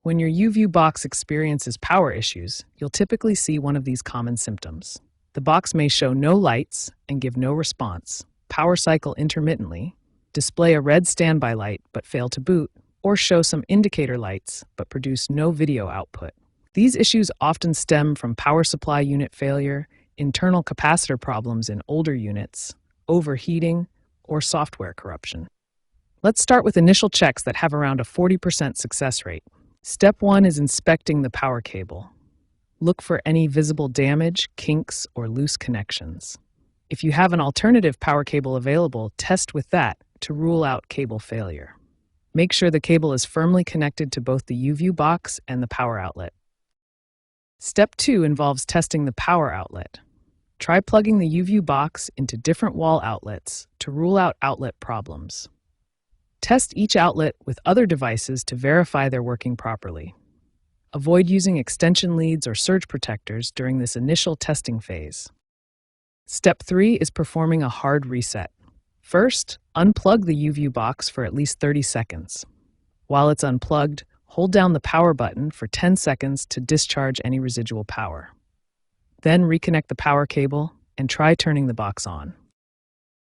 When your YouView box experiences power issues, you'll typically see one of these common symptoms. The box may show no lights and give no response, power cycle intermittently, display a red standby light but fail to boot, or show some indicator lights but produce no video output. These issues often stem from power supply unit failure, internal capacitor problems in older units, overheating, or software corruption. Let's start with initial checks that have around a 40% success rate. Step 1 is inspecting the power cable. Look for any visible damage, kinks, or loose connections. If you have an alternative power cable available, test with that to rule out cable failure. Make sure the cable is firmly connected to both the YouView box and the power outlet. Step 2 involves testing the power outlet. Try plugging the YouView box into different wall outlets to rule out outlet problems. Test each outlet with other devices to verify they're working properly. Avoid using extension leads or surge protectors during this initial testing phase. Step 3 is performing a hard reset. First, unplug the YouView box for at least 30 seconds. While it's unplugged, hold down the power button for 10 seconds to discharge any residual power. Then reconnect the power cable and try turning the box on.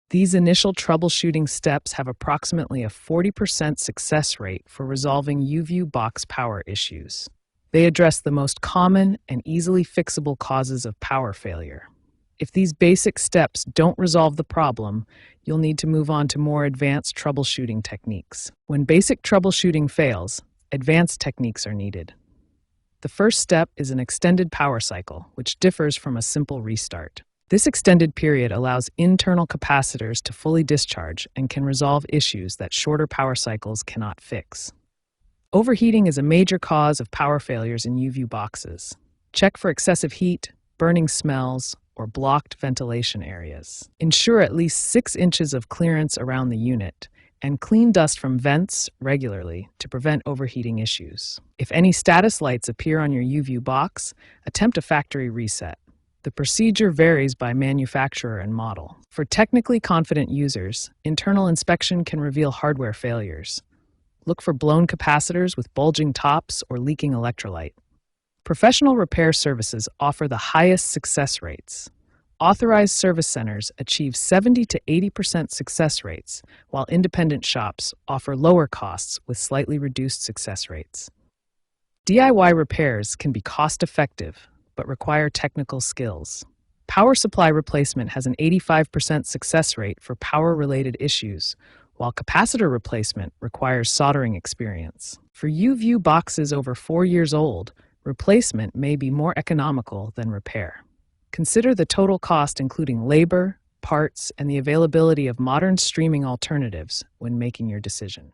These initial troubleshooting steps have approximately a 40% success rate for resolving YouView box power issues. They address the most common and easily fixable causes of power failure. If these basic steps don't resolve the problem, you'll need to move on to more advanced troubleshooting techniques. When basic troubleshooting fails, advanced techniques are needed. The first step is an extended power cycle, which differs from a simple restart. This extended period allows internal capacitors to fully discharge and can resolve issues that shorter power cycles cannot fix. Overheating is a major cause of power failures in YouView boxes. Check for excessive heat, burning smells, or blocked ventilation areas. Ensure at least 6 inches of clearance around the unit, and clean dust from vents regularly to prevent overheating issues. If any status lights appear on your YouView box, attempt a factory reset. The procedure varies by manufacturer and model. For technically confident users, internal inspection can reveal hardware failures. Look for blown capacitors with bulging tops or leaking electrolyte. Professional repair services offer the highest success rates. Authorized service centers achieve 70 to 80% success rates, while independent shops offer lower costs with slightly reduced success rates. DIY repairs can be cost-effective, but require technical skills. Power supply replacement has an 85% success rate for power-related issues, while capacitor replacement requires soldering experience. For YouView boxes over 4 years old, replacement may be more economical than repair. Consider the total cost including labor, parts, and the availability of modern streaming alternatives when making your decision.